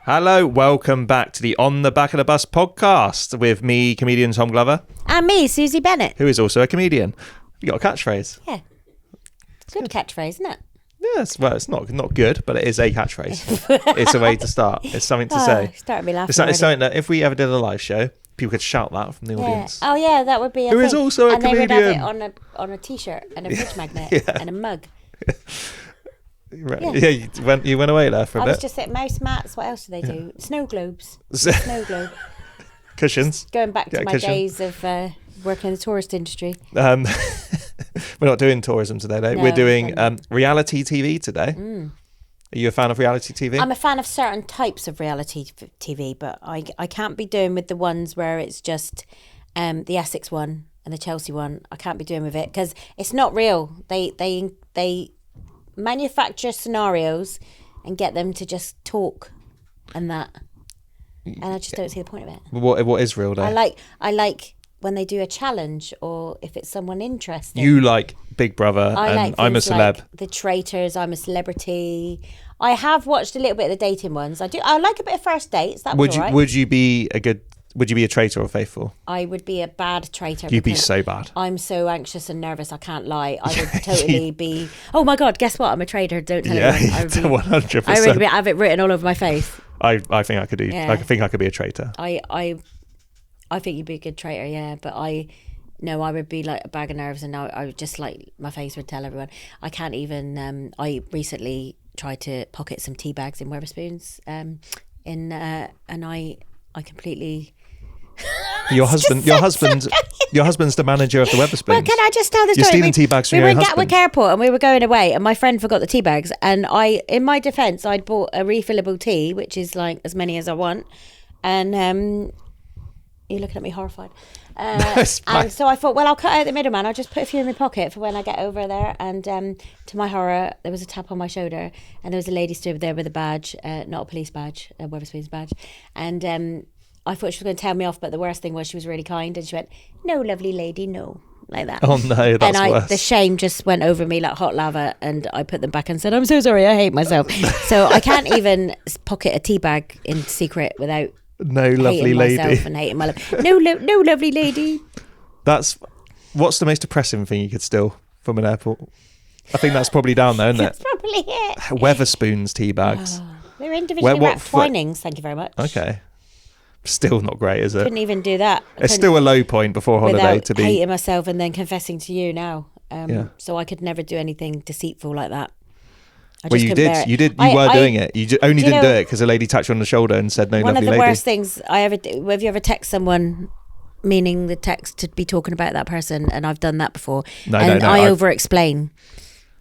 Hello, welcome back to the On the Back of the Bus podcast with me, comedian Tom Glover. And me, Suzy Bennett. Who is also a comedian. You got a catchphrase. Yeah. It's a good catchphrase, isn't it? Yes, well, it's not good, but it is a catchphrase. It's a way to start. It's something to say. Started me laughing. It's something that if we ever did a live show, people could shout that from the audience. Oh yeah, that would be a Who thing. is also a comedian. And they would have it on a t-shirt and a fridge magnet and a mug. Yeah, you went away there for a bit. I was just at mouse mats. What else do they do? Snow globes. Snow globe. Cushions. Going back to my days of working in the tourist industry. We're not doing tourism today, though. No, we're doing reality TV today. Are you a fan of reality TV? I'm a fan of certain types of reality TV, but I can't be doing with the ones where it's just the Essex one and the Chelsea one. I can't be doing with it because it's not real. They manufacture scenarios and get them to just talk and that, and I just don't see the point of it. What is real, though? I like when they do a challenge, or if it's someone interesting. You like Big Brother, and I'm a celeb. Like The Traitors, I'm a Celebrity. I have watched a little bit of the dating ones. I like a bit of First Dates. That was all right. Would you be a traitor or faithful? I would be a bad traitor. You'd be so bad. I'm so anxious and nervous, I can't lie. I would totally be, oh my God, guess what? I'm a traitor. Don't tell anyone. I would 100%. I would have it written all over my face. I think I could do. Yeah. I think I could be a traitor. I think you'd be a good traitor, yeah. But I would be like a bag of nerves, and I would just like my face would tell everyone. I can't even. I recently tried to pocket some tea bags in Wetherspoons, and I completely. Your husband's the manager of the Wetherspoons. Well, can I just tell the story? You're stealing tea bags from your own husband. We were in Gatwick Airport and we were going away, and my friend forgot the tea bags. And in my defence, I'd bought a refillable tea, which is like as many as I want. And you're looking at me horrified. And so I thought, well, I'll cut out the middleman. I'll just put a few in my pocket for when I get over there. And to my horror, there was a tap on my shoulder, and there was a lady stood there with a badge, not a police badge, a Wetherspoons badge, and. I thought she was going to tell me off, but the worst thing was she was really kind, and she went, "No, lovely lady, no," like that. Oh no, that's worse. The shame just went over me like hot lava, and I put them back and said, "I'm so sorry, I hate myself." So I can't even pocket a tea bag in secret without no lovely lady and hating my life. No lovely lady. What's the most depressing thing you could steal from an airport? I think that's probably down there, isn't it? That's probably it. Wetherspoons tea bags. They're individually wrapped Twinings. Thank you very much. Okay. Still not great, is it? Couldn't even do that. It's still a low point before holiday to be hating myself and then confessing to you now. So I could never do anything deceitful like that. You were doing it. You only didn't do it because a lady tapped you on the shoulder and said, "No, lovely lady." One of the worst things I ever do. Have you ever text someone, meaning the text to be talking about that person? And I've done that before. No, I over-explain.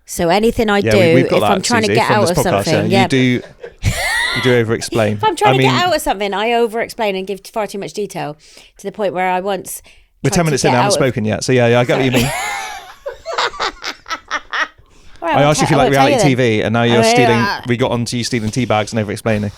So anything I do, if I'm trying to get out of something, you do. You do over-explain. If I'm trying to get out of something, I over-explain and give far too much detail to the point where I once. We're 10 minutes in, I haven't spoken yet. So yeah, I get what you mean. Right, I asked you if you like reality TV, and now you're stealing. We got onto you stealing tea bags and over-explaining.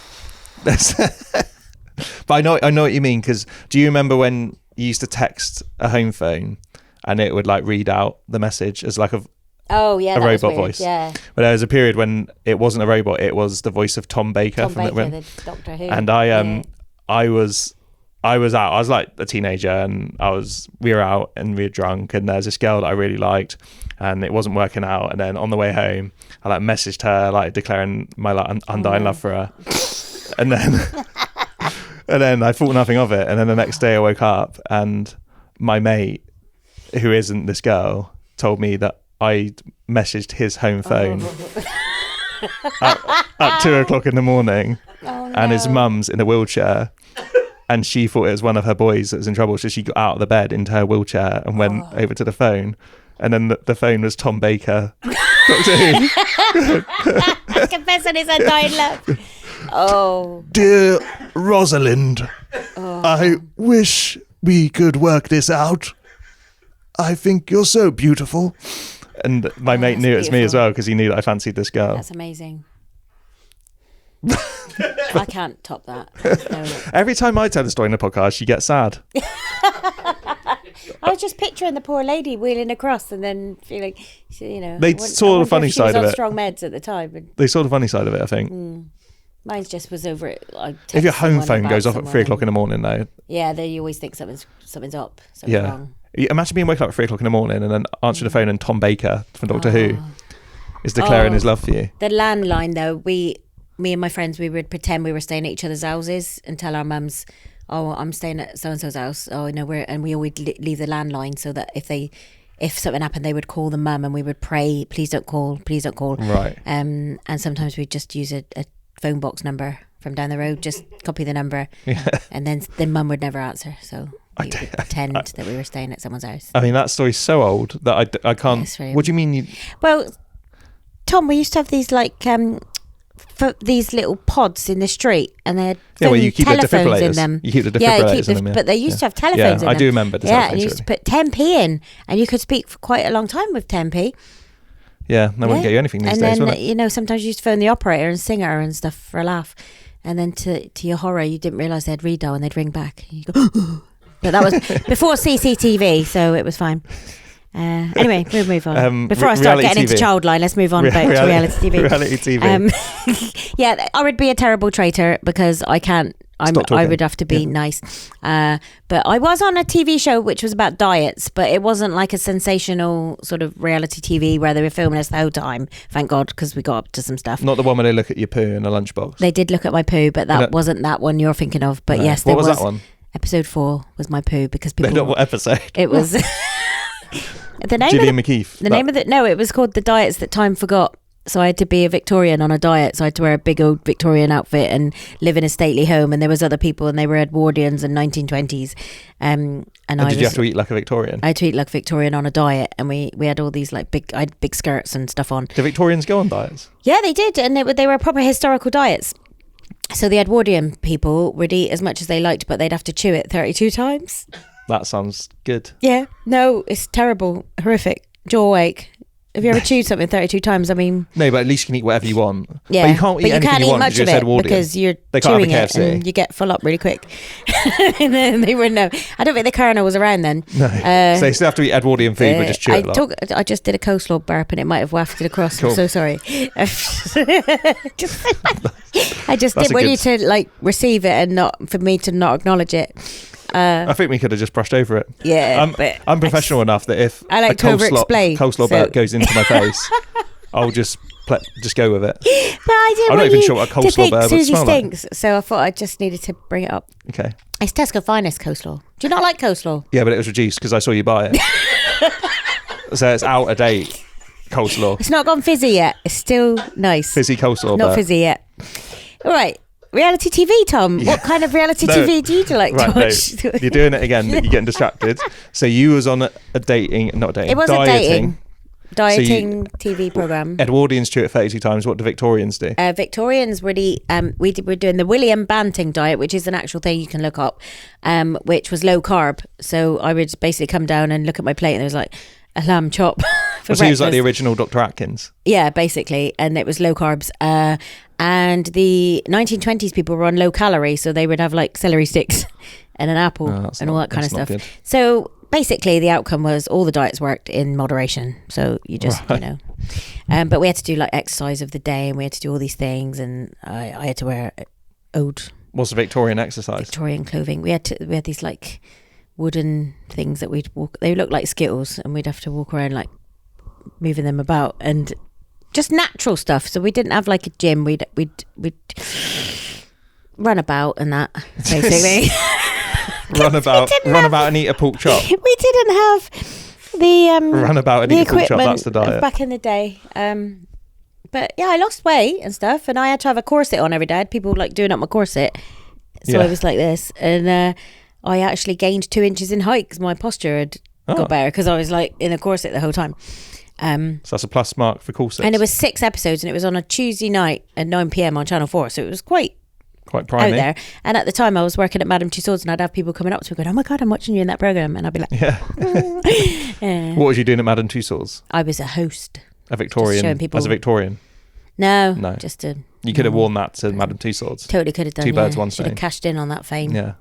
But I know what you mean, because do you remember when you used to text a home phone and it would like read out the message as like a robot voice? Yeah. But there was a period when it wasn't a robot; it was the voice of Tom Baker the Doctor Who. And I was out. I was like a teenager, and we were out and we were drunk, and there's this girl that I really liked, and it wasn't working out. And then on the way home, I like messaged her, like declaring my like undying love for her, and then I thought nothing of it. And then the next day I woke up, and my mate, who isn't this girl, told me that I messaged his home phone at 2:00 in the morning, and his mum's in a wheelchair, and she thought it was one of her boys that was in trouble, so she got out of the bed into her wheelchair and went over to the phone, and then the phone was Tom Baker. Doctor Who. Confessing his undying love. Oh. Dear Rosalind, I wish we could work this out. I think you're so beautiful. And my mate knew it was me as well, because he knew that I fancied this girl. That's amazing. I can't top that. No. Every time I tell the story in the podcast, she gets sad. I was just picturing the poor lady wheeling across and then feeling, They saw the funny side of it. Strong meds at the time. They saw the funny side of it, I think. Mine just was over it. If your home phone goes off at 3 o'clock in the morning, though. Yeah, then you always think something's up. Something's wrong. Imagine being woken up at 3 o'clock in the morning and then answering the phone and Tom Baker from Doctor Who is declaring his love for you. The landline, though, me and my friends, we would pretend we were staying at each other's houses and tell our mums, "Oh, I'm staying at so and so's house." Oh no, and we always leave the landline so that if something happened, they would call the mum, and we would pray, "Please don't call, please don't call." Right. And sometimes we'd just use a phone box number from down the road, just copy the number, and then the mum would never answer, so we would pretend that we were staying at someone's house. I mean, that story's so old that I can't. What do you mean? Well, Tom, we used to have these these little pods in the street, and they had where you keep telephones in them. You keep the defibrillators in them, but they used to have telephones in them. I do remember the telephones. And you used to put 10p in, and you could speak for quite a long time with 10p. Yeah, they wouldn't get you anything these days, and would it? then, sometimes you used to phone the operator and sing her and stuff for a laugh. And then to your horror, you didn't realise they'd redial and they'd ring back. You go, but that was before CCTV, so it was fine. Anyway, we'll move on. Before I start getting into Childline, let's move on back to reality TV. Reality TV. I would be a terrible traitor because I can't. I would have to be nice. But I was on a TV show which was about diets, but it wasn't like a sensational sort of reality TV where they were filming us the whole time. Thank God, because we got up to some stuff. Not the one where they look at your poo in a lunchbox. They did look at my poo, but that wasn't that one you're thinking of. But yes, there was that one? Episode 4 was my poo because people. They know what episode? It was. The name Gillian McKeith. It was called The Diets That Time Forgot. So I had to be a Victorian on a diet. So I had to wear a big old Victorian outfit and live in a stately home. And there was other people, and they were Edwardians and 1920s. And did you have to eat like a Victorian? I had to eat like a Victorian on a diet, and we had all these I had big skirts and stuff on. Do Victorians go on diets? Yeah, they did, and they were proper historical diets. So the Edwardian people would eat as much as they liked, but they'd have to chew it 32 times. That sounds good. Yeah, no, it's terrible, horrific, jaw ache. Have you ever chewed something 32 times? I mean... No, but at least you can eat whatever you want. Yeah, but you can't eat anything you want much of it because you're chewing it and you get full up really quick. And then they wouldn't know. I don't think the Colonel was around then. No. So you still have to eat Edwardian food, but just chew it a lot. I just did a coleslaw burp and it might have wafted across. Cool. I'm so sorry. I just didn't want you to receive it and not for me to not acknowledge it. I think we could have just brushed over it. Yeah, I'm professional enough that if I like to over-explain, coleslaw burp goes into my face, I'll just go with it. But I'm not even sure what a coleslaw burp would smell stinks, so I thought I just needed to bring it up. Okay. It's Tesco Finest coleslaw. Do you not like coleslaw? Yeah, but it was reduced because I saw you buy it. So it's out of date coleslaw. It's not gone fizzy yet. It's still nice. Fizzy coleslaw. Not fizzy yet. All right. Reality TV, Tom. Yeah. What kind of reality TV do you like to watch? No, you're doing it again. You're getting distracted. So you was on a dating. It was dieting TV program. Edwardians chew it 32 times. What do Victorians do? Victorians really, we're doing the William Banting diet, which is an actual thing you can look up, which was low carb. So I would basically come down and look at my plate, and there was like a lamb chop. So he was like the original Dr. Atkins. Yeah, basically, and it was low carbs. And the 1920s people were on low calorie, so they would have like celery sticks and an apple and all that kind of stuff. Good. So basically, the outcome was all the diets worked in moderation. So you just, but we had to do like exercise of the day, and we had to do all these things, and I had to wear old. What's the Victorian exercise? Victorian clothing. We had these like wooden things that we'd walk. They looked like Skittles, and we'd have to walk around like moving them about and just natural stuff. So we didn't have like a gym. We'd run about and that basically. run about and eat a pork chop. We didn't have the run about and eat a pork chop. That's the diet back in the day. But yeah, I lost weight and stuff, and I had to have a corset on every day. I had people like doing up my corset, so I was like this, and I actually gained 2 inches in height because my posture had got better because I was like in a corset the whole time. So that's a plus mark for corsets. And it was 6 episodes, and it was on a Tuesday night at 9 p.m. on Channel 4, so it was quite primey. Out there. And at the time I was working at Madame Tussauds, and I'd have people coming up to me going, "Oh my God, I'm watching you in that programme," and I'd be like, What was you doing at Madame Tussauds? I was a host. A Victorian? Showing people. As a Victorian? No. Just a... You could have worn that to Madame Tussauds. Totally could have done. 2 birds, 1 stone. Should have cashed in on that fame. Yeah.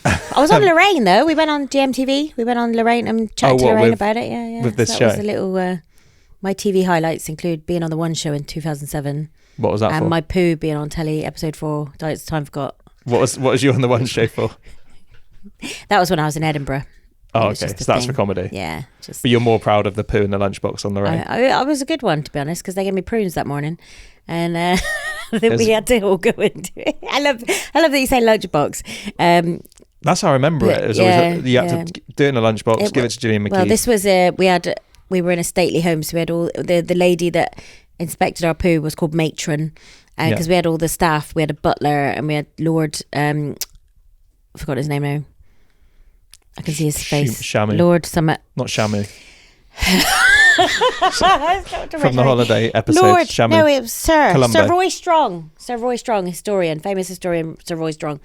I was on Lorraine though. We went on GMTV. We went on Lorraine and chatted to Lorraine about it. Yeah. With this so show. That was a little My TV highlights include being on the One Show in 2007. What was that and for? my poo being on telly, episode 4. It's time forgot. What was you on the One Show for? That was when I was in Edinburgh. Oh, okay. So that's for comedy. Yeah. But you're more proud of the poo in the lunchbox on the right. I was a good one, to be honest, because they gave me prunes that morning. And then we had to all go into it. I love that you say lunchbox. That's how I remember it. It was always, you had to do it in a lunchbox, give it to Gillian McKee. Well, this was we were in a stately home, so we had all the lady that inspected our poo was called matron, because we had all the staff. We had a butler and we had Lord. I forgot his name now. I can see his face. Shamu. Lord Summit. Not Shamu. From the holiday episode. Lord, Shamu. no, it was Sir. Columbo. Sir Roy Strong. Sir Roy Strong, historian, famous historian, Sir Roy Strong.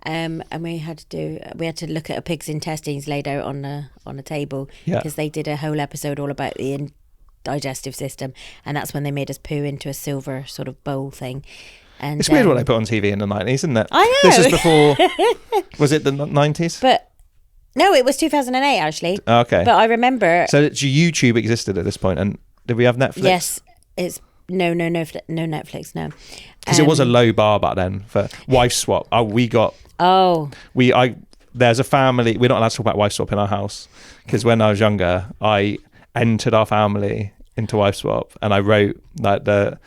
And we had to look at a pig's intestines laid out on a table, because they did a whole episode all about the digestive system, and that's when they made us poo into a silver sort of bowl thing. And it's weird what they put on TV in the 90s, isn't it? I know. This is before. Was it the 90s? But no, it was 2008 actually. Okay. But I remember. So YouTube existed at this point, and did we have Netflix? Yes, it's no Netflix, no. Because it was a low bar back then for wife swap. There's a family. We're not allowed to talk about wife swap in our house, because when I was younger, I entered our family into wife swap, and I wrote like the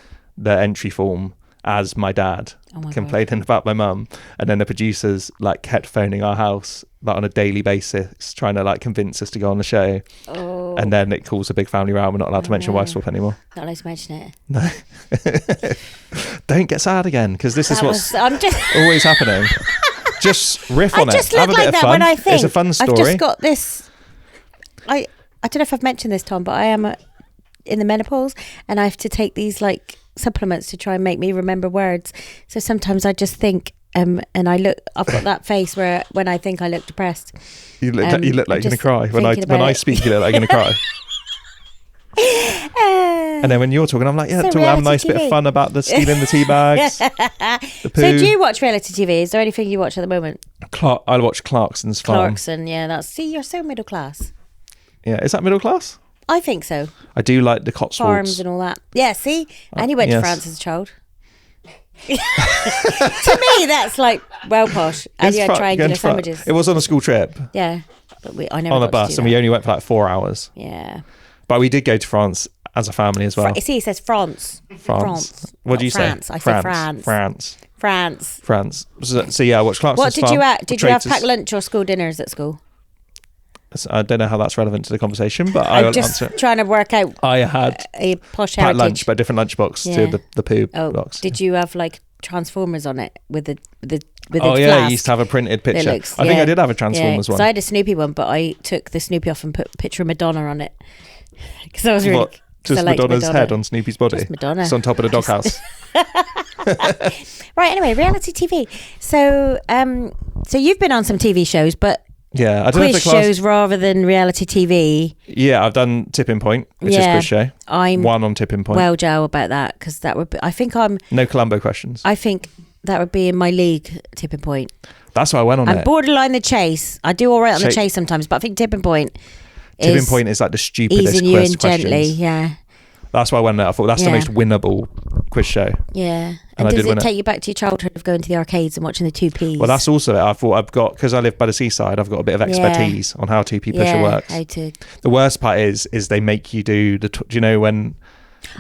entry form as my dad, complaining about my mum, and then the producers like kept phoning our house like on a daily basis, trying to like convince us to go on the show. And then it caused a big family row. We're not allowed to mention wife swap anymore. Not allowed to mention it. No. Don't get sad again, because this is what's always happening. Just riff on it. Have a bit of fun. When I think it's a fun story. I've just got this. I don't know if I've mentioned this, Tom, but I am in the menopause, and I have to take these like supplements to try and make me remember words. So sometimes I just think, and I've got that face where when I think I look depressed. You look like you're going to cry. When I speak, you look like you're going to cry. And then when you're talking, I'm like, have a nice bit of fun about the stealing the tea bags. The poo. So do you watch reality TV? Is there anything you watch at the moment? I watch Clarkson's Farm. Clarkson, you're so middle class. Yeah, is that middle class? I think so. I do like the Cotswolds. Farms and all that. Yeah, see? And you went to France as a child. To me, that's like well posh. And you had triangular sandwiches. It was on a school trip. Yeah. But I never on a bus, and we only went for like 4 hours. Yeah. But we did go to France as a family as well. See, it says France. France. What do you say? France. I said France. France. So yeah, I watched Clarkson's Farm. Did you have packed lunch or school dinners at school? I don't know how that's relevant to the conversation, but I'm just trying to work out. I had a posh packed heritage lunch, but a different lunchbox to the poo box. Did you have like Transformers on it with the Oh yeah, flask? you used to have a printed picture. I think I did have a Transformers one. So I had a Snoopy one, but I took the Snoopy off and put a picture of Madonna on it, because I was really just Madonna's head on Snoopy's body. Just Madonna. It's on top of the doghouse. Right. Anyway, reality TV. So so you've been on some TV shows, but yeah, I don't quiz shows rather than reality TV. Yeah, I've done Tipping Point, which is quiz show. I'm one on Tipping Point. Well, Joe, about that, because that would be, I think I'm no Columbo questions. I think that would be in my league. Tipping Point. That's why I went on it. I'm borderline the chase. I do all right on the chase sometimes, but I think Tipping Point is like the stupidest easing you in questions. Gently. Yeah. That's why I went there. I thought that's the most winnable quiz show. Yeah. And does it take you back to your childhood of going to the arcades and watching the 2Ps? Well, that's also it. I thought I've got, because I live by the seaside, I've got a bit of expertise on how 2P pusher works. The worst part is they make you do do you know when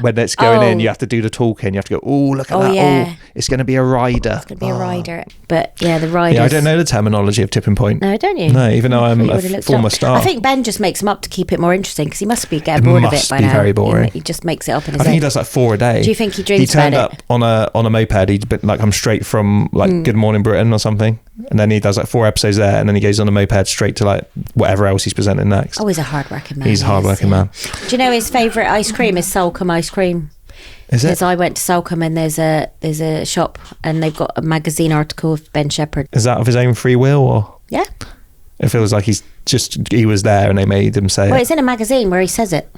it's going in, you have to do the talking. You have to go, look at that. Yeah. It's going to be a rider. It's going to be a rider. But yeah, the riders. Yeah, I don't know the terminology of Tipping Point. No, don't you? No, even though I'm a former star. I think Ben just makes them up to keep it more interesting, because he must be getting bored of it by now. It must be very boring. He just makes it up in his I think he does like 4 a day. Do you think he dreams about it? He turned up on a moped. He'd been like, I'm straight from like Good Morning Britain or something. And then he does like 4 episodes there, and then he goes on a moped straight to like whatever else he's presenting next. Oh, he's a hard-working man. He's a hard-working man. Do you know his favourite ice cream is Salcombe ice cream? Is it? Because I went to Salcombe, and there's a shop, and they've got a magazine article of Ben Shepherd. Is that of his own free will, or? Yeah. It feels like he was there and they made him say it. Well, it's in a magazine where he says it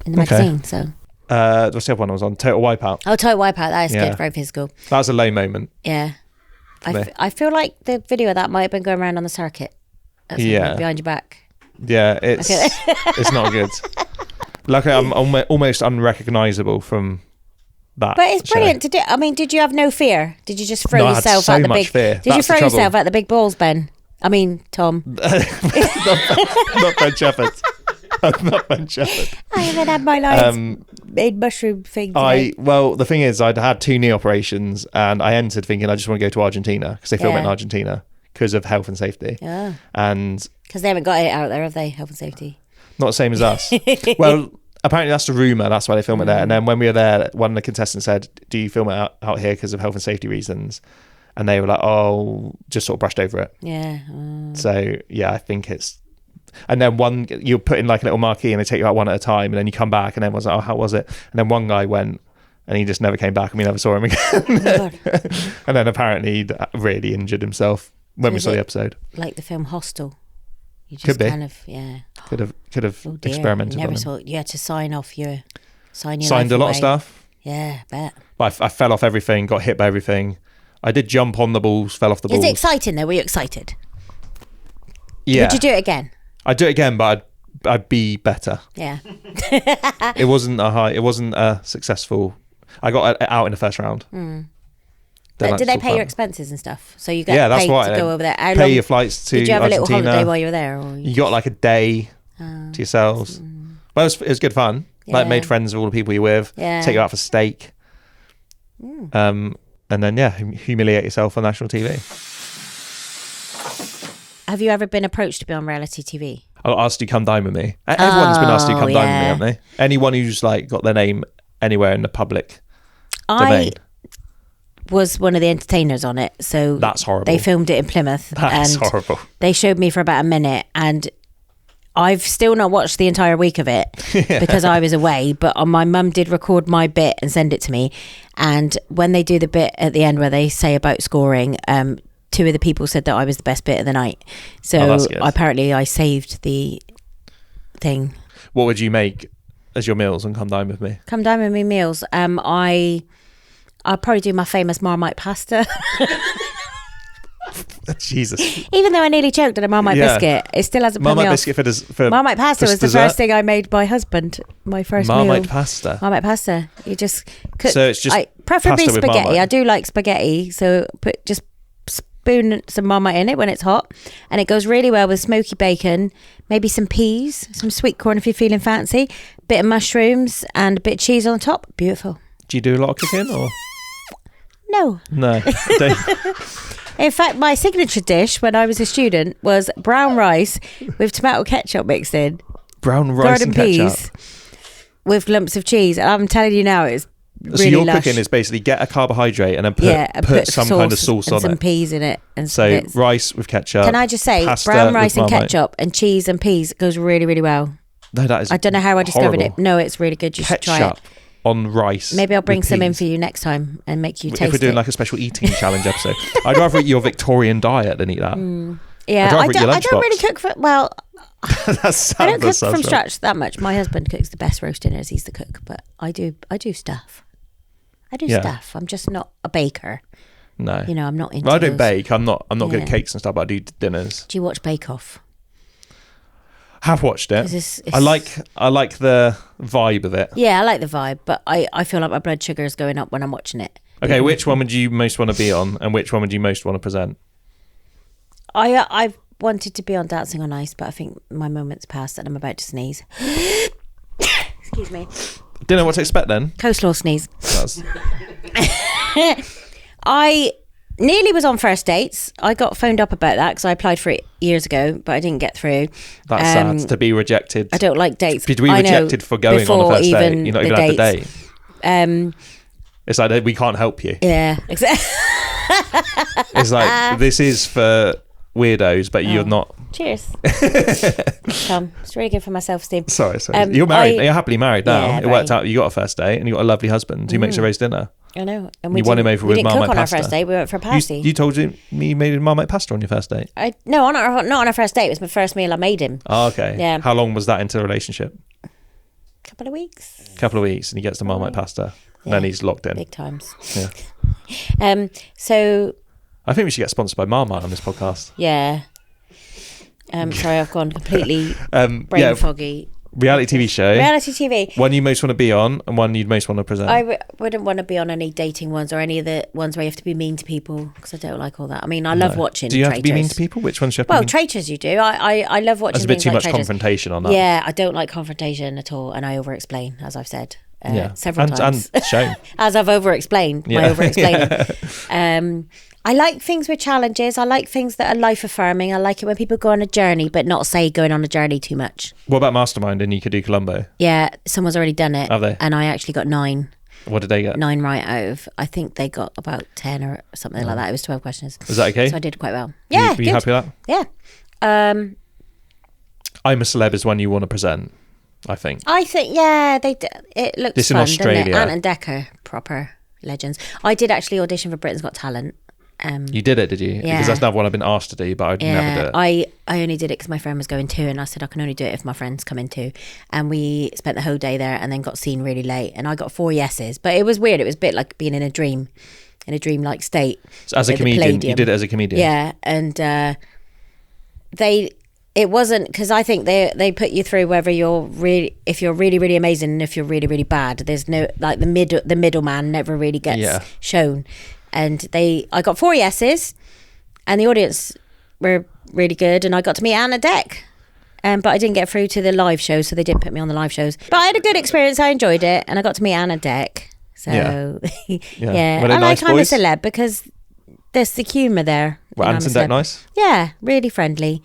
in the magazine. So. What's the other one I was on? Total Wipeout. Oh, Total Wipeout. That is good. Very physical. That was a low moment. Yeah. I feel like the video of that might have been going around on the circuit. Behind your back. Yeah, it's not good. Like I'm almost unrecognisable from that. But it's show. brilliant to do. I mean, did you have no fear? Did you just throw No, I had yourself so at the much big? fear. Did you That's the throw trouble. yourself at the big balls, Ben? I mean, Tom. Not Ben Shepherd. Not Ben Shepherd. I haven't had my life made mushroom thing today. Well, the thing is, I'd had 2 knee operations, and I entered thinking I just want to go to Argentina because they film it in Argentina because of health and safety. Yeah. And Because they haven't got it out there, have they? Health and safety. not the same as us. Well, apparently that's the rumour. That's why they film it there. And then when we were there, one of the contestants said, "Do you film it out here because of health and safety reasons?" And they were like, "Oh," just sort of brushed over it. Yeah. So yeah, I think it's. And then you put in like a little marquee, and they take you out one at a time, and then you come back, and everyone's like, "Oh, how was it?" And then one guy went, and he just never came back, and we never saw him again. Oh, And then apparently he really injured himself when we Was saw the it episode. like the film Hostel. You just Could be. kind of, yeah. Could have Oh dear. experimented Never on him. saw. You had to sign your Signed life a lot away. of stuff. Yeah, bet. But I fell off everything, got hit by everything. I did jump on the balls, fell off the balls. Is it exciting though? Were you excited? Yeah. Would you do it again? I'd do it again, but I'd be better. Yeah. It wasn't a successful. I got out in the first round. But did they pay your expenses and stuff? So you get that's paid why to go over there. How pay long, your flights to did you have Argentina. a little holiday while you were there? Or You got like a day to yourselves. Well, it was good fun. Like Yeah. made friends with all the people you're with. Yeah. Take you out for steak. And then humiliate yourself on national TV. Have you ever been approached to be on reality TV? I got asked to come dine with me. Everyone's been asked to come dine with me, yeah. haven't they? Anyone who's like got their name anywhere in the public I domain. was one of the entertainers on it, so That's horrible. They filmed it in Plymouth. That's and horrible. They showed me for about a minute, and I've still not watched the entire week of it because I was away. But my mum did record my bit and send it to me. And when they do the bit at the end where they say about scoring, 2 of the people said that I was the best bit of the night. So that's good. apparently I saved the thing. What would you make as your meals and come dine with me? Come down with me meals. I'll probably do my famous Marmite pasta. Jesus. Even though I nearly choked on a Marmite biscuit, it still hasn't put me Marmite off. biscuit for Marmite pasta for was the dessert? first thing I made my husband. My first Marmite meal. pasta. Marmite pasta. You just cook. So it's just preferably pasta with spaghetti. Marmite. I do like spaghetti, so just spoon some Marmite in it when it's hot, and it goes really well with smoky bacon, maybe some peas, some sweet corn if you're feeling fancy, bit of mushrooms, and a bit of cheese on top. Beautiful. Do you do a lot of cooking or No. no? Don't- In fact, my signature dish when I was a student was brown rice with tomato ketchup mixed in, Brown rice garden and ketchup. peas with lumps of cheese. And I'm telling you now, it's really So your lush. cooking is basically get a carbohydrate and then and put some kind of sauce and on some it. peas in it. And So bits. rice with ketchup. Can I just say, pasta brown with rice and Marmite. ketchup and cheese and peas goes really, really well. No, that is. I don't know how I discovered horrible. it. No, it's really good. You should try it. Ketchup on rice. Maybe I'll bring with some in peas. for you next time and make you taste If we're doing it. like a special eating challenge episode, I'd rather eat your Victorian diet than eat that. Yeah, I'd rather I eat your don't really lunchbox. cook for. Well, I don't cook from right. scratch that much. My husband cooks the best roast dinners. He's the cook, but I do stuff. I do Yeah. stuff. I'm just not a baker. No, You know, I'm not into. well, I don't those. bake. I'm not good Yeah. at cakes and stuff. But I do dinners. Do you watch Bake Off? Have watched it. 'Cause it's- I like the vibe of it. Yeah, I like the vibe, but I feel like my blood sugar is going up when I'm watching it. Okay, which one would you most want to be on, and which one would you most want to present? I've wanted to be on Dancing on Ice, but I think my moment's passed and I'm about to sneeze. Excuse me. Didn't know what to expect then. Coleslaw sneeze. That's, I nearly was on First Dates. I got phoned up about that because I applied for it years ago, but I didn't get through. that's sad to be rejected. I don't like dates. To be I know, rejected for going on a before first date. even You're not the even at the dates. date. It's like we can't help you. Yeah, exactly. It's like this is for weirdos, but you're not. Cheers. Tom, it's really good for my self-esteem. Sorry. You're married. You're happily married now. Yeah, It worked very. out. You got a first date, and you got a lovely husband who makes a roast dinner. I know. And You won him over we with didn't Marmite cook on pasta. our first date. We went for a pasty. You told him you made Marmite pasta on your first date. No, not on our first date. It was my first meal I made him. Oh, okay. Yeah. How long was that into the relationship? Couple of weeks. Couple of weeks, and he gets the Marmite pasta, and then Yeah. he's locked in. Big times. Yeah. So I think we should get sponsored by Marmite on this podcast. yeah. Sorry, I've gone completely Yeah. brain foggy. Reality TV show. Reality TV. One you most want to be on and one you'd most want to present. I wouldn't want to be on any dating ones or any of the ones where you have to be mean to people because I don't like all that. I mean, I love watching. Do you have Traitors. to be mean to people? Which ones do you have to be Well, mean? Traitors you do. I love watching. There's a bit things too like much Traitors. confrontation on that. Yeah, I don't like confrontation at all, and I over-explain, as I've said several times. And shown. As I've over-explained, my over-explaining. I like things with challenges. I like things that are life-affirming. I like it when people go on a journey, but not say going on a journey too much. What about Mastermind and You Could Do Columbo? Yeah, someone's already done it. Have they? And I actually got 9. What did they get? 9 right out of, I think they got about 10 or something like that. It was 12 questions. Is that okay? So I did quite well. Yeah, Were you happy with that? Yeah. I'm a Celeb is one you want to present, I think. I think, yeah, it looks This fun, in Australia. doesn't it? Ant and Decker, proper legends. I did actually audition for Britain's Got Talent. You did it, did you? Yeah. Because that's another one I've been asked to do, but I'd never do it. I only did it because my friend was going too, and I said I can only do it if my friends come in too. And we spent the whole day there and then got seen really late, and I got 4 yeses. But it was weird. It was a bit like being in a dream-like state. So as a comedian, you did it as a comedian? Yeah, and it wasn't, because I think they put you through whether if you're really, really amazing and if you're really, really bad. There's no, like, the middleman never really gets shown. And I got 4 yeses, and the audience were really good, and I got to meet Anna Deck. But I didn't get through to the live show, so they didn't put me on the live shows. But I had a good experience. I enjoyed it, and I got to meet Anna Deck. So yeah. Were they I nice like I'm a boys? Celeb because there's the humour there. Were Ant and Deck nice? Yeah, really friendly.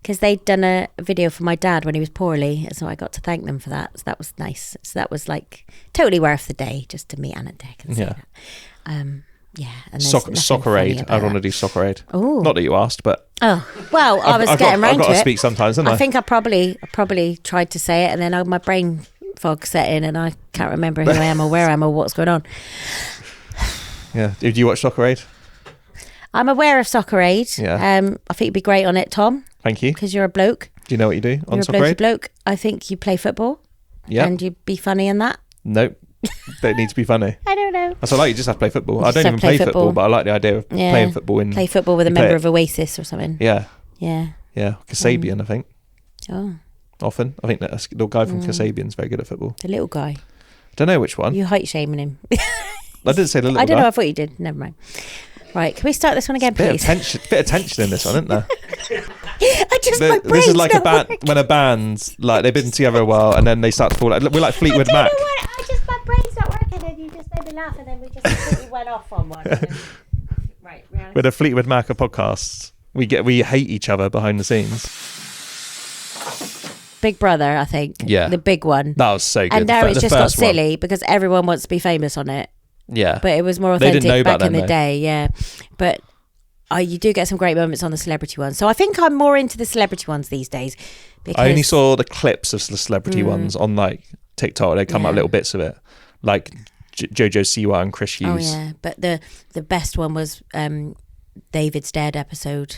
Because they'd done a video for my dad when he was poorly, so I got to thank them for that. So that was nice. So that was like totally worth the day just to meet Anna Deck and say that. Yeah, and Soccer Aid. I want to do Soccer Aid. Oh, not that you asked, but I was getting around to it. I've got to speak sometimes, haven't I? I think I probably tried to say it, and then my brain fog set in, and I can't remember who I am or where I am or what's going on. Yeah, did you watch Soccer Aid? I'm aware of Soccer Aid. Yeah. I think you'd be great on it, Tom. Thank you. Because you're a bloke. Do you know what you do on You're Soccer a Aid? bloke. I think you play football. Yeah. And you'd be funny in that. Nope. Don't need to be funny. I don't know. That's like you just have to play football. I just don't have even to play play football, but I like the idea of playing football. Play football with a member of Oasis or something. Yeah. Yeah. Yeah. Kasabian, I think. Oh. Often. I think that the guy from Kasabian's very good at football. The little guy. Don't know which one. You height shaming him. I didn't say the little guy. I don't know. I thought you did. Never mind. Right. Can we start this one again, please? Bit of tension in this one, isn't there? My brain's this is like not a band working. when a band's like they've been together a while and then they start to fall out. We're like Fleetwood I Mac. don't know what, my brain's not working, and you just made me laugh, and then we just completely went off on one. Right. With a Fleetwood Mac of podcasts, we hate each other behind the scenes. Big Brother, I think. Yeah. The big one. That was so good. And now it's The just got first one. silly because everyone wants to be famous on it. Yeah. But it was more They authentic didn't know back about in the them, though. day, yeah. But you do get some great moments on the celebrity ones. So I think I'm more into the celebrity ones these days. Because I only saw the clips of the celebrity ones on like TikTok. They come up little bits of it, like Jojo Siwa and Chris Hughes. Oh yeah, but the best one was David's Dead episode.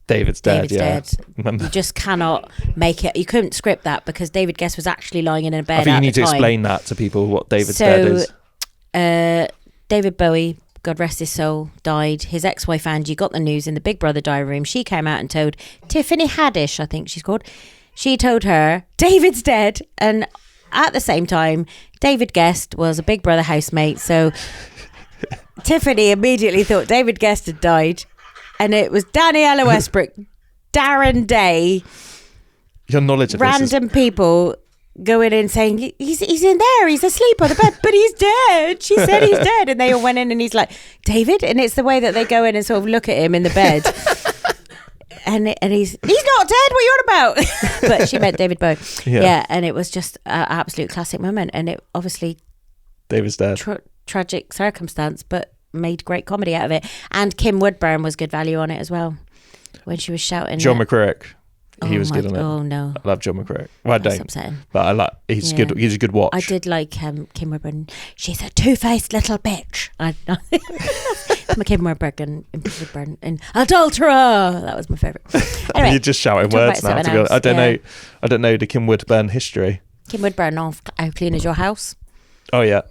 David's dead. Remember? You just cannot make it. You couldn't script that because David Guest was actually lying in a bed. I think you at need the to time. explain that to people what David's dead is. David Bowie, God rest his soul, died. His ex-wife Angie got the news in the Big Brother diary room. She came out and told Tiffany Haddish, I think she's called. She told her David's dead, and at the same time, David Guest was a Big Brother housemate. So Tiffany immediately thought David Guest had died, and it was Daniela Westbrook, Darren Day, Your knowledge of random people going in saying he's in there, he's asleep on the bed, but he's dead. She said he's dead, and they all went in, and he's like, David, and it's the way that they go in and sort of look at him in the bed, and he's not dead. What are you on about? But she meant David Bowie. Yeah, and it was just an absolute classic moment, and it obviously David's dead. Tragic circumstance, but made great comedy out of it. And Kim Woodburn was good value on it as well when she was shouting. John McCrick. He was good on it. Oh no, I love John McCrick. Well, I that's don't, upsetting. but I like. He's good. He's a good watch. I did like Kim Woodburn. She's a two-faced little bitch. I'm a Kim Woodburn and Adulterer. That was my favourite. Anyway, You're just shouting talk words about now. To something be honest. else, I don't know the Kim Woodburn history. Kim Woodburn of How Clean Is Your House? Oh yeah.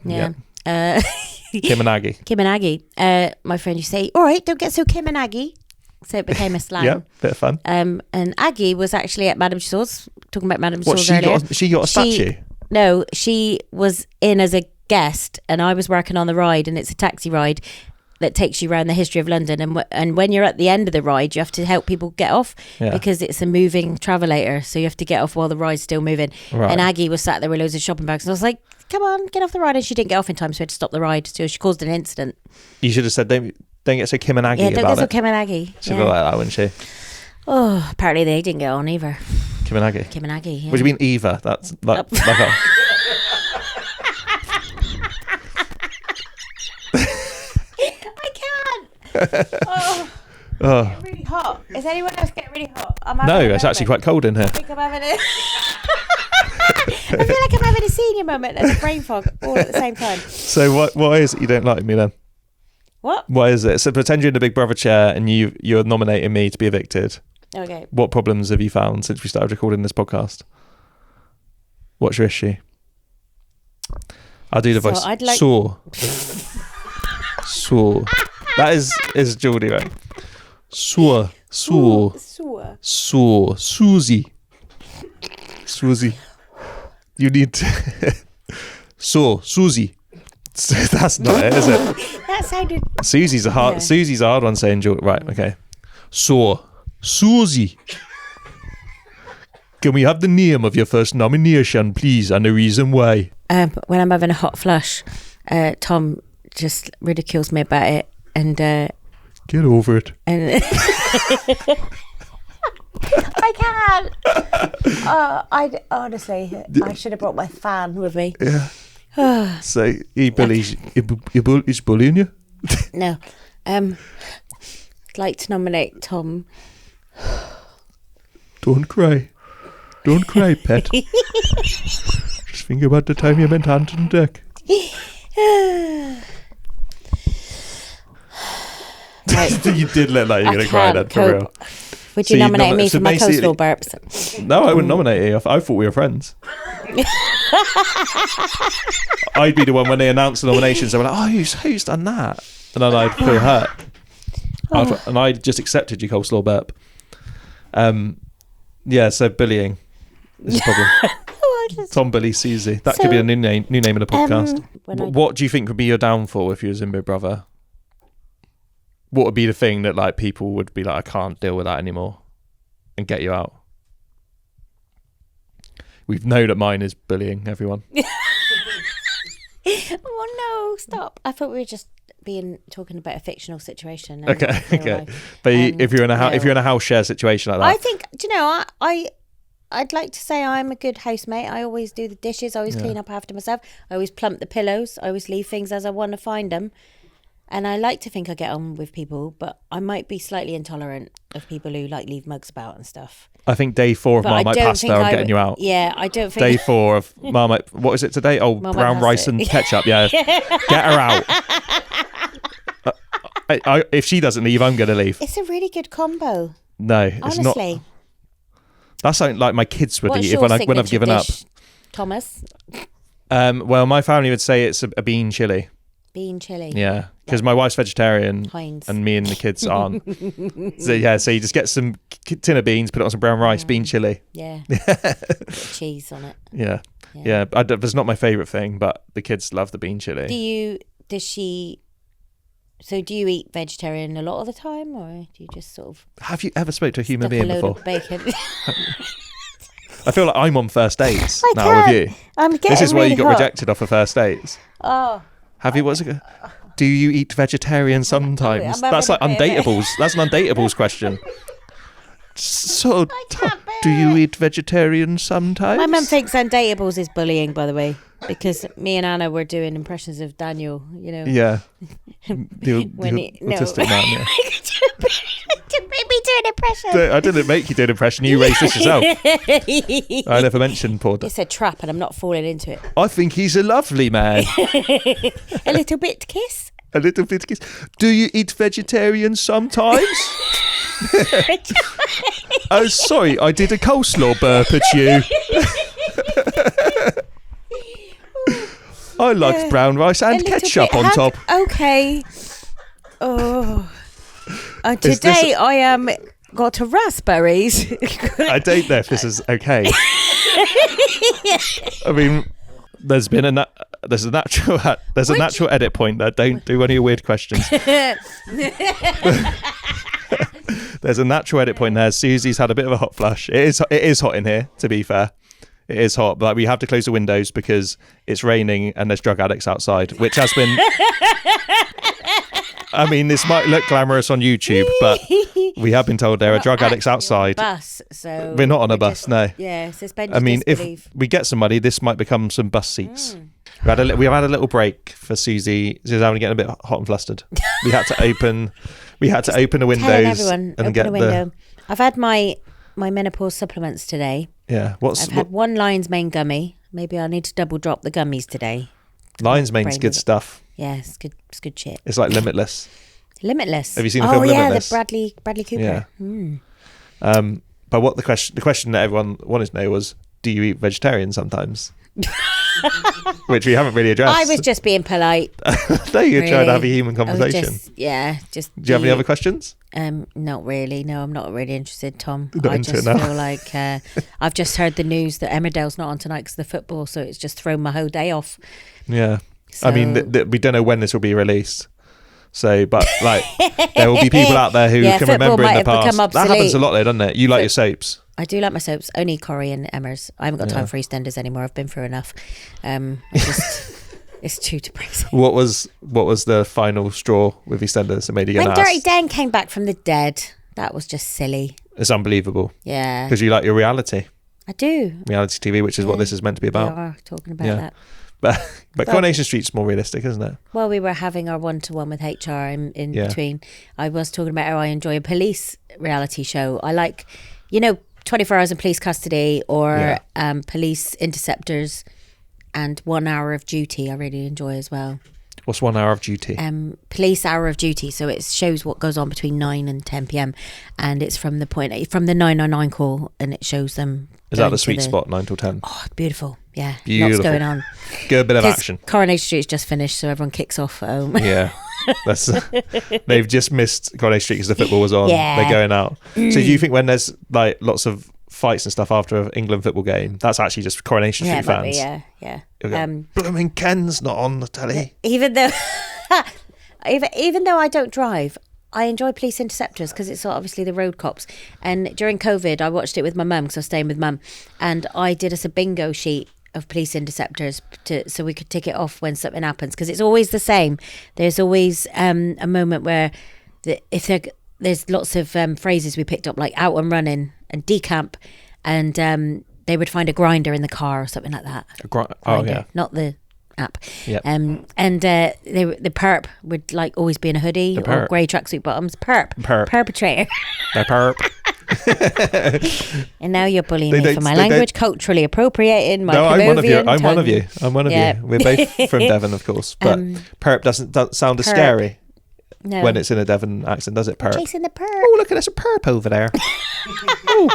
Kim and Aggie. Kim and Aggie. My friend used to say, all right, don't get so Kim and Aggie. So it became a slang. Yeah, bit of fun. And Aggie was actually at Madame Tussauds talking about Madame What, Sewell's earlier. she got a statue? No, she was in as a guest, and I was working on the ride, and it's a taxi ride that takes you around the history of London. And when you're at the end of the ride, you have to help people get off because it's a moving travelator, so you have to get off while the ride's still moving. Right. And Aggie was sat there with loads of shopping bags, and I was like, come on, get off the ride. And she didn't get off in time, so we had to stop the ride. So she caused an incident. You should have said, don't get so Kim and Aggie Yeah, don't about get so it. Kim and Aggie. She'd be like that, wouldn't she? Oh, apparently they didn't get on either. Kim and Aggie. Kim and Aggie, yeah. What do you mean Eva? That's like a... I can't. Oh. Oh. It's really hot. Is anyone else getting really hot? No, it's actually quite cold in here. I think I'm having a... I feel like I'm having a senior moment and a brain fog all at the same time. So why is it you don't like me then? What? Why is it? So pretend you're in the Big Brother chair and you're nominating me to be evicted. Okay. What problems have you found since we started recording this podcast? What's your issue? I'll do the voice. I'd like... Saw. That is Geordie, right? Saw. Suzy. You need to... Suzy. That's not it, is it? That sounded... Susie's a hard one saying Geordie. Right, okay. Suzy. Can we have the name of your first nomination, please, and the reason why? When I'm having a hot flush, Tom just ridicules me about it, and get over it. And I can't. I honestly, I should have brought my fan with me. Yeah. So he bullies. He's bullying you. No. I'd like to nominate Tom. Don't cry, pet. Just think about the time you went hand on deck. Right. You did look like you were going to cry then, for real. Would you nominate me for my coastal burps? No, I wouldn't nominate you. I thought we were friends. I'd be the one when they announced the nominations. They were like, "Oh, who's done that?" And then I'd feel hurt. And I just accepted your coleslaw burp. Yeah, so bullying is a problem. Tom bullies Suzy. That could be a new name of the podcast. What do you think would be your downfall if you was in Big Brother? What would be the thing that like people would be like, I can't deal with that anymore, and get you out? We know that mine is bullying everyone. Oh no, stop. I thought we were just talking about a fictional situation. Okay. But if you're in a house share situation like that, I think, do you know, I'd like to say I'm a good housemate. I always do the dishes. I always clean up after myself. I always plump the pillows. I always leave things as I want to find them. And I like to think I get on with people, but I might be slightly intolerant of people who like leave mugs about and stuff. I think day 4 of Marmite pasta, I'm getting you out. Yeah, I don't think... Day 4 of Marmite... What is it today? Oh, Marmite brown pasta. rice and ketchup. Yeah. Get her out. If she doesn't leave, I'm going to leave. It's a really good combo. No, it's honestly. not. That's something like my kids would What's eat your when I've signature given dish, up. Thomas? Well, my family would say it's a bean chili. Bean chili. Yeah, because my wife's vegetarian Heinz. and me and the kids aren't. So you just get some tin of beans, put it on some brown rice, bean chili. Yeah. Put cheese on it. Yeah. It's not my favourite thing, but the kids love the bean chili. Do you eat vegetarian a lot of the time, or do you just sort of... Have you ever spoke to a human being before? Bacon? I feel like I'm on first dates now with you. This is where you got rejected off of first dates. Oh. Have you? What's it? Do you eat vegetarian sometimes? That's like undateables. That's an undateables question. So, do you eat vegetarian sometimes? My mum thinks undateables is bullying, by the way, because me and Anna were doing impressions of Daniel, you know. Yeah. The autistic man, yeah. Didn't make me do an impression. I didn't make you do an impression. You raised this yourself. I never mentioned Paul. It's a trap and I'm not falling into it. I think he's a lovely man. A little bit kiss. A little bit kiss. Do you eat vegetarian sometimes? Oh, sorry, I did a coleslaw burp at you. I like brown rice and ketchup on top. Okay. Oh. Today I am got to raspberries. I don't know if this is okay. I mean, there's a natural edit point there. Don't do any weird questions. There's a natural edit point there. Suzy's had a bit of a hot flush. It is hot in here, to be fair. It is hot, but we have to close the windows because it's raining and there's drug addicts outside, which has been... I mean, this might look glamorous on YouTube, but we have been told there are drug addicts outside. Bus, so we're not on a bus, no. Yeah, suspended I mean, disbelief. if we get some money, this might become some bus seats. We've had a little break for Suzy. She's having getting a bit hot and flustered. We had to open the windows and get the window. I've had my menopause supplements today. Yeah, I've had one Lion's Mane gummy. Maybe I need to double drop the gummies today. Lion's Mane's good stuff. Yeah, it's good. It's good shit. It's like Limitless. Limitless. Have you seen the film Limitless? The Bradley Cooper. Yeah. But what the question that everyone wanted to know was, do you eat vegetarian sometimes? Which we haven't really addressed. I was just being polite. No, you're trying to have a human conversation. Do you have any other questions? Not really. No, I'm not really interested, Tom. Not I just feel like I've just heard the news that Emmerdale's not on tonight because of the football, so it's just thrown my whole day off. Yeah. So, I mean, we don't know when this will be released. So, but like, there will be people out there who can remember in the past. That happens a lot, though, doesn't it? You like your soaps. I do like my soaps. Only Corrie and Emmers. I haven't got time for EastEnders anymore. I've been through enough. It's too depressing. What was the final straw with EastEnders that made you go when nuts? Dirty Dan came back from the dead, that was just silly. It's unbelievable. Yeah. Because you like your reality. I do. Reality TV, which is what this is meant to be about. We are talking about that. But Coronation Street's more realistic, isn't it? Well, we were having our one-to-one with HR in between. I was talking about how I enjoy a police reality show. I like, 24 Hours in Police Custody or Police Interceptors and 1 Hour of Duty I really enjoy as well. What's 1 hour of duty? Police Hour of Duty. So it shows what goes on between 9 and 10 p.m. And it's from the 999 call, and it shows them. Is that the sweet spot, 9 till 10? Oh, beautiful. Yeah. Beautiful. Lots going on. Good bit of action. Coronation Street's just finished, so everyone kicks off at home. Yeah. They've just missed Coronation Street because the football was on. Yeah. They're going out. So do you think when there's like lots of fights and stuff after an England football game, that's actually just Coronation Street fans? Yeah. Blooming Ken's not on the telly. Even though I don't drive, I enjoy Police Interceptors because it's obviously the road cops. And during COVID, I watched it with my mum because I was staying with mum, and I did us a bingo sheet of Police Interceptors so we could tick it off when something happens, because it's always the same. There's always a moment where there's lots of phrases we picked up, like out and running and decamp, and they would find a grinder in the car or something like that. Not the app. Yep. The perp would like always be in a hoodie or grey tracksuit bottoms. Perpetrator. The perp. And now you're bullying me for my language, culturally appropriating my Peruvian tongue. I'm one of you. We're both from Devon, of course, but perp doesn't sound as scary. No. When it's in a Devon accent, does it? Perp. Chasing the perp. Oh, look at there's a perp over there. Oh,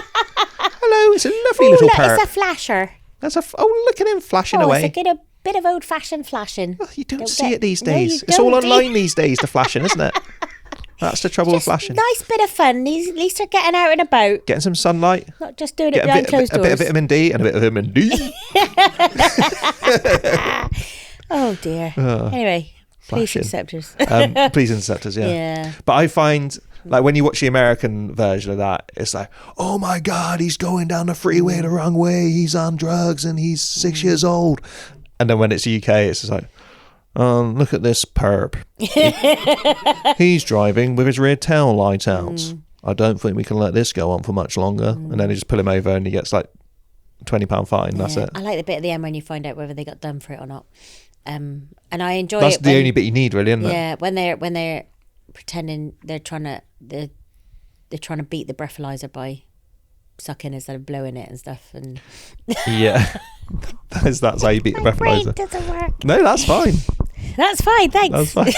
hello, it's a lovely little perp. It's a flasher. Look at him flashing away. It's a bit of old-fashioned flashing. Oh, you don't see it these days. It's all online these days, the flashing, isn't it? That's the trouble with flashing. Nice bit of fun. At least they're getting out and about. Getting some sunlight. Not just doing it behind closed doors. A bit of vitamin D and a bit of vitamin D. Oh, dear. Anyway. Police Interceptors. Police Interceptors, yeah. But I find, like, when you watch the American version of that, it's like, oh my God, he's going down the freeway the wrong way. He's on drugs and he's 6 years old. And then when it's UK, it's just like, look at this perp. He's driving with his rear tail light out. I don't think we can let this go on for much longer. And then they just pull him over and he gets like £20 fine. That's it. I like the bit at the end when you find out whether they got done for it or not. And I enjoy That's the only bit you need, really, isn't it? Yeah, when they're pretending they're trying to beat the breathalyzer by sucking instead of blowing it and stuff. And yeah, that's how you beat the breathalyzer. My brain doesn't work. No, that's fine. That's fine, thanks. That's fine.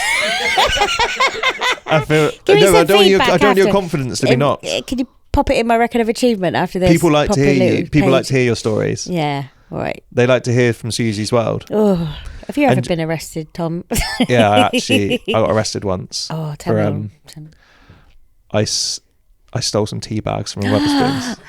I don't want your confidence to be knocked. Can you pop it in my record of achievement after this? People like to hear you. People like to hear your stories. Yeah, all right. They like to hear from Suzy's world. Oh, have you ever been arrested, Tom? Yeah, I got arrested once. Oh, tell me. I I stole some tea bags from a Wetherspoons.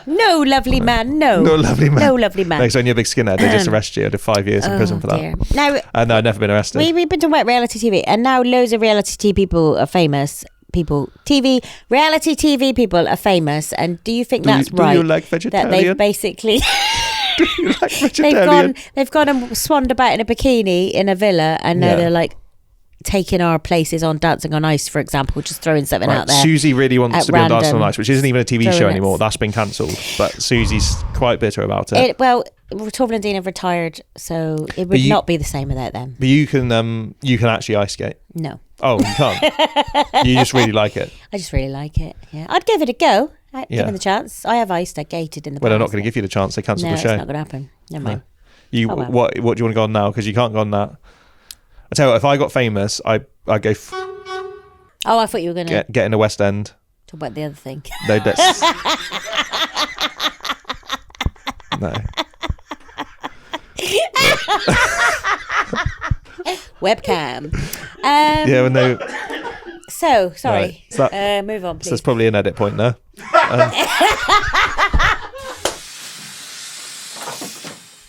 No, lovely man. No. No, lovely man. No, lovely man. No, it's only a big skinhead. They just arrest you. I did 5 years in prison for dear. that. Now, And I've never been arrested. we've been talking about reality TV, and now loads of reality TV people are famous. Reality TV people are famous, and do you think that's right? Do you like vegetarian? That they've basically Do you like vegetarian? they've gone and swanned about in a bikini in a villa, and now they're like taking our places on Dancing on Ice, for example, just throwing something out there. Suzy really wants to be on Dancing on Ice, which isn't even a TV show anymore. it. That's been cancelled. But Suzy's quite bitter about it. Well, Torvald and Dean have retired, so it would not be the same without them. But you can actually ice skate. No. Oh, you can't. You just really like it. I just really like it. Yeah, I'd give it a go. I'd give it the chance. I have iced. I gated in the. Well, they're not going to give you the chance. They cancelled the show. No, it's not going to happen. Never mind. No. What do you want to go on now? Because you can't go on that. I tell you what, if I got famous, I'd go. Oh, I thought you were going to get in the West End. talk about the other thing. No. No. Webcam. Yeah, when they. So sorry. Right. Move on, please. So there's probably an edit point there.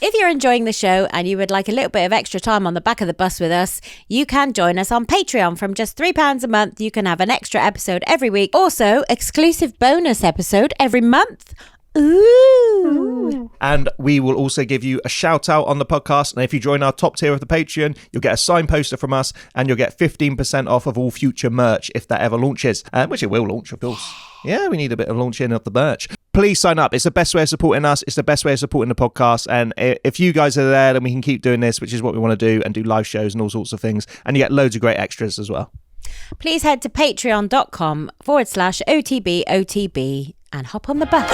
If you're enjoying the show and you would like a little bit of extra time on the back of the bus with us, you can join us on Patreon. From just £3 a month, you can have an extra episode every week. Also, exclusive bonus episode every month. Ooh. And we will also give you a shout out on the podcast. And if you join our top tier of the Patreon, you'll get a signed poster from us, and you'll get 15% off of all future merch if that ever launches, which it will launch, of course. Yeah, we need a bit of launching of the merch. Please sign up. It's the best way of supporting us. It's the best way of supporting the podcast. And if you guys are there, then we can keep doing this, which is what we want to do, and do live shows and all sorts of things. And you get loads of great extras as well. Please head to patreon.com/OTBOTB and hop on the bus.